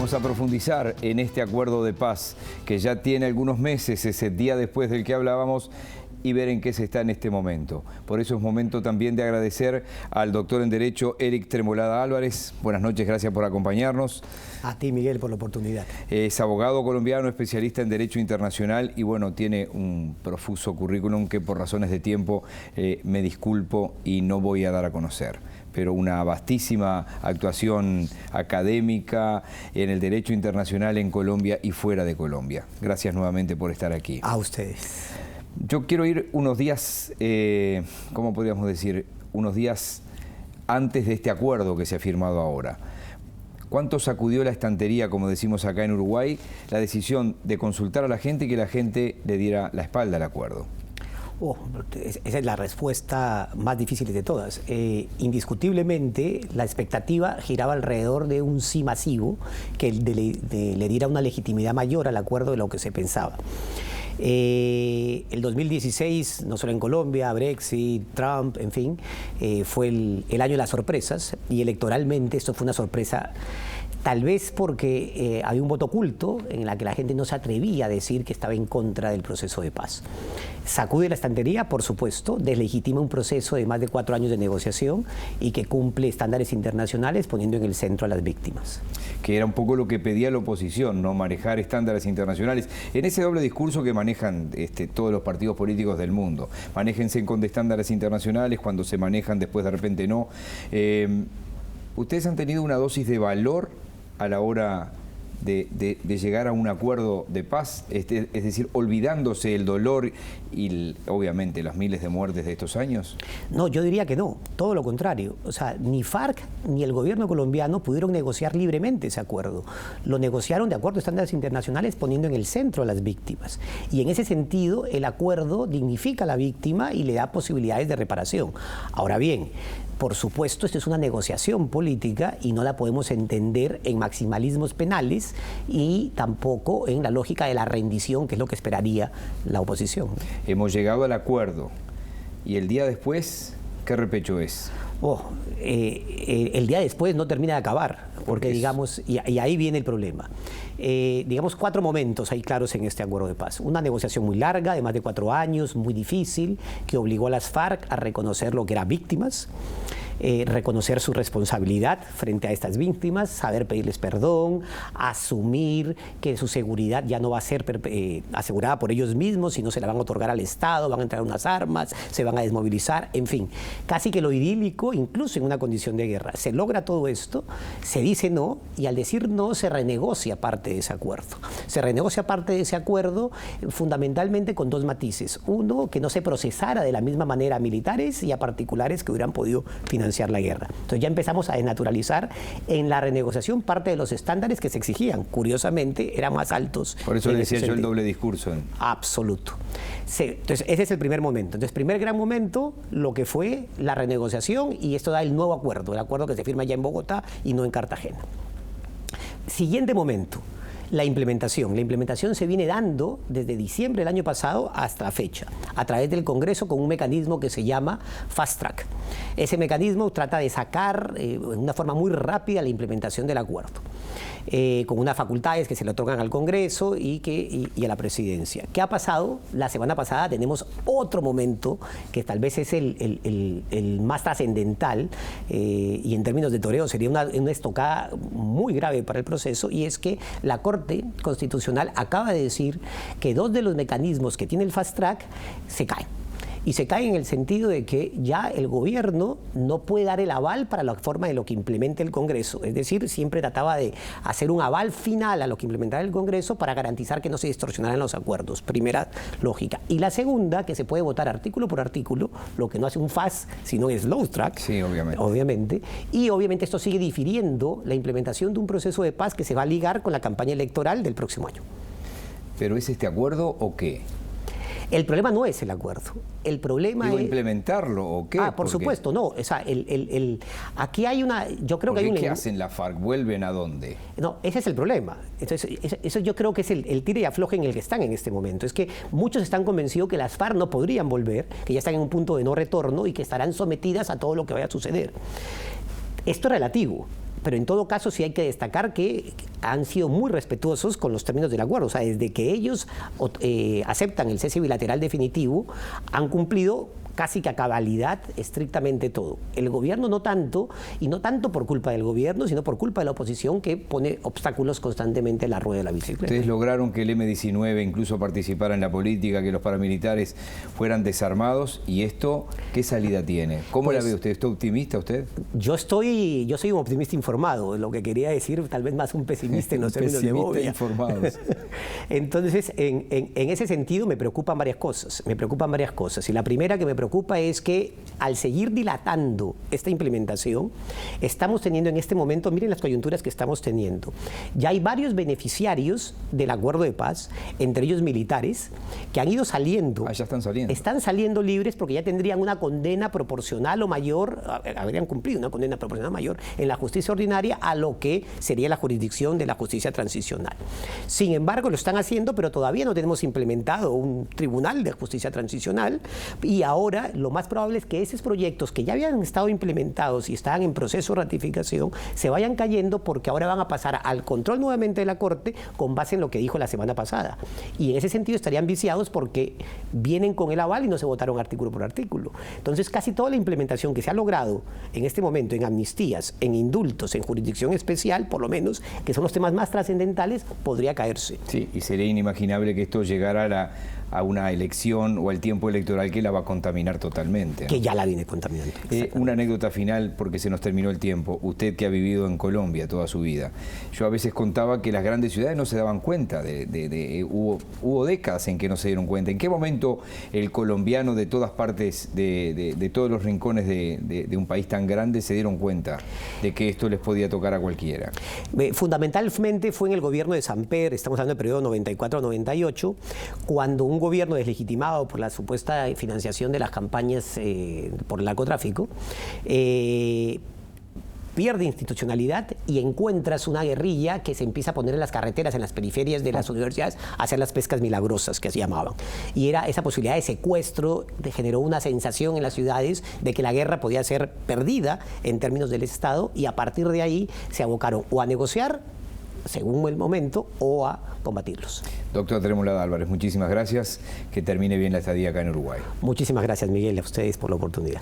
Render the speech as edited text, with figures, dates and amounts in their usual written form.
Vamos a profundizar en este acuerdo de paz que ya tiene algunos meses, ese día después del que hablábamos, y ver en qué se está en este momento. Por eso es momento también de agradecer al doctor en Derecho Eric Tremolada Álvarez. Buenas noches, gracias por acompañarnos. A ti, Miguel, por la oportunidad. Es abogado colombiano, especialista en Derecho Internacional y bueno, tiene un profuso currículum que por razones de tiempo me disculpo y no voy a dar a conocer. Pero una vastísima actuación académica en el derecho internacional en Colombia y fuera de Colombia. Gracias nuevamente por estar aquí. A ustedes. Yo quiero ir unos días, ¿cómo podríamos decir? Unos días antes de este acuerdo que se ha firmado ahora. ¿Cuánto sacudió la estantería, como decimos acá en Uruguay, la decisión de consultar a la gente y que la gente le diera la espalda al acuerdo? Esa es la respuesta más difícil de todas. Indiscutiblemente, la expectativa giraba alrededor de un sí masivo que le diera una legitimidad mayor al acuerdo de lo que se pensaba. El 2016, no solo en Colombia, Brexit, Trump, en fin, fue el año de las sorpresas, y electoralmente esto fue una sorpresa. Tal vez porque había un voto oculto en la que la gente no se atrevía a decir que estaba en contra del proceso de paz. Sacude la estantería, por supuesto, deslegitima un proceso de más de 4 años de negociación y que cumple estándares internacionales poniendo en el centro a las víctimas. Que era un poco lo que pedía la oposición, ¿no? Manejar estándares internacionales. En ese doble discurso que manejan todos los partidos políticos del mundo. Manéjense con estándares internacionales, cuando se manejan después de repente no. ¿Ustedes han tenido una dosis de valor a la hora de llegar a un acuerdo de paz? Es decir, olvidándose el dolor y obviamente las miles de muertes de estos años. No, yo diría que no, todo lo contrario. O sea, ni FARC ni el gobierno colombiano pudieron negociar libremente ese acuerdo. Lo negociaron de acuerdo a estándares internacionales poniendo en el centro a las víctimas. Y en ese sentido, el acuerdo dignifica a la víctima y le da posibilidades de reparación. Ahora bien, por supuesto, esto es una negociación política y no la podemos entender en maximalismos penales y tampoco en la lógica de la rendición, que es lo que esperaría la oposición. Hemos llegado al acuerdo y el día después, ¿qué repecho es? El día después no termina de acabar, porque digamos, y ahí viene el problema. Digamos 4 momentos hay claros en este acuerdo de paz. Una negociación muy larga, de más de 4 años, muy difícil, que obligó a las FARC a reconocer lo que eran víctimas, reconocer su responsabilidad frente a estas víctimas, saber pedirles perdón, asumir que su seguridad ya no va a ser asegurada por ellos mismos, sino se la van a otorgar al Estado, van a entregar unas armas, se van a desmovilizar, en fin, casi que lo idílico, incluso en una condición de guerra. Se logra todo esto, se dice no, y al decir no se renegocia parte de ese acuerdo. Se renegocia parte de ese acuerdo fundamentalmente con 2 matices. Uno, que no se procesara de la misma manera a militares y a particulares que hubieran podido financiar la guerra. Entonces ya empezamos a desnaturalizar en la renegociación parte de los estándares que se exigían. Curiosamente, eran más altos. Por eso le decía yo el doble discurso. Absoluto. Entonces ese es el primer momento. Entonces, primer gran momento, lo que fue la renegociación, y esto da el nuevo acuerdo, el acuerdo que se firma ya en Bogotá y no en Cartagena. Siguiente momento, la implementación. La implementación se viene dando desde diciembre del año pasado hasta la fecha, a través del Congreso con un mecanismo que se llama Fast Track. Ese mecanismo trata de sacar de una forma muy rápida la implementación del acuerdo, con unas facultades que se le otorgan al Congreso y a la Presidencia. ¿Qué ha pasado? La semana pasada tenemos otro momento que tal vez es el más trascendental y en términos de toreo sería una estocada muy grave para el proceso, y es que la Corte Constitucional acaba de decir que 2 de los mecanismos que tiene el Fast Track se caen. Y se cae en el sentido de que ya el gobierno no puede dar el aval para la forma de lo que implemente el Congreso. Es decir, siempre trataba de hacer un aval final a lo que implementara el Congreso para garantizar que no se distorsionaran los acuerdos. Primera lógica. Y la segunda, que se puede votar artículo por artículo, lo que no hace un fast, sino es slow track. Sí, obviamente. Y obviamente esto sigue difiriendo la implementación de un proceso de paz que se va a ligar con la campaña electoral del próximo año. ¿Pero es este acuerdo o qué? El problema no es el acuerdo. El problema es implementarlo o qué. Por supuesto, no. O sea, aquí hay una. Yo creo que hay un. ¿Qué hacen la FARC? ¿Vuelven a dónde? No, ese es el problema. Entonces, eso yo creo que es el tire y afloje en el que están en este momento. Es que muchos están convencidos que las FARC no podrían volver, que ya están en un punto de no retorno y que estarán sometidas a todo lo que vaya a suceder. Esto es relativo. pero en todo caso sí hay que destacar que han sido muy respetuosos con los términos del acuerdo. O sea, desde que ellos aceptan el cese bilateral definitivo, han cumplido casi que a cabalidad estrictamente todo. El gobierno no tanto, y no tanto por culpa del gobierno, sino por culpa de la oposición que pone obstáculos constantemente en la rueda de la bicicleta. Ustedes lograron que el M-19 incluso participara en la política, que los paramilitares fueran desarmados, y esto, ¿qué salida tiene? ¿Cómo la ve usted? ¿Está optimista usted? Yo soy un optimista informado, lo que quería decir tal vez más un pesimista en los términos de Bobia. Informados. Entonces, en ese sentido me preocupan varias cosas. Y la primera que me preocupa es que al seguir dilatando esta implementación, estamos teniendo en este momento, miren las coyunturas que estamos teniendo. Ya hay varios beneficiarios del acuerdo de paz, entre ellos militares, que han ido saliendo. Ya están saliendo. Están saliendo libres porque ya tendrían una condena proporcional o mayor, habrían cumplido una condena proporcional mayor en la justicia ordinaria a lo que sería la jurisdicción de la justicia transicional. Sin embargo, lo están haciendo, pero todavía no tenemos implementado un tribunal de justicia transicional, y ahora lo más probable es que esos proyectos que ya habían estado implementados y estaban en proceso de ratificación se vayan cayendo, porque ahora van a pasar al control nuevamente de la Corte con base en lo que dijo la semana pasada. Y en ese sentido estarían viciados porque vienen con el aval y no se votaron artículo por artículo. Entonces casi toda la implementación que se ha logrado en este momento en amnistías, en indultos, en jurisdicción especial, por lo menos, que son los temas más trascendentales, podría caerse. Sí, y sería inimaginable que esto llegara a una elección o al tiempo electoral que la va a contaminar totalmente, ¿no? Que ya la viene contaminando. Una anécdota final, porque se nos terminó el tiempo. Usted que ha vivido en Colombia toda su vida, yo a veces contaba que las grandes ciudades no se daban cuenta, hubo décadas en que no se dieron cuenta. ¿En qué momento el colombiano de todas partes, de todos los rincones de un país tan grande se dieron cuenta de que esto les podía tocar a cualquiera? Fundamentalmente fue en el gobierno de Samper, estamos hablando del periodo 94-98, cuando un gobierno deslegitimado por la supuesta financiación de las campañas por el narcotráfico, pierde institucionalidad y encuentras una guerrilla que se empieza a poner en las carreteras, en las periferias de las universidades, a hacer las pescas milagrosas, que se llamaban. Y era esa posibilidad de secuestro, generó una sensación en las ciudades de que la guerra podía ser perdida en términos del Estado, y a partir de ahí se abocaron o a negociar, según el momento, o a combatirlos. Doctor Tremolada Álvarez, muchísimas gracias. Que termine bien la estadía acá en Uruguay. Muchísimas gracias, Miguel, a ustedes por la oportunidad.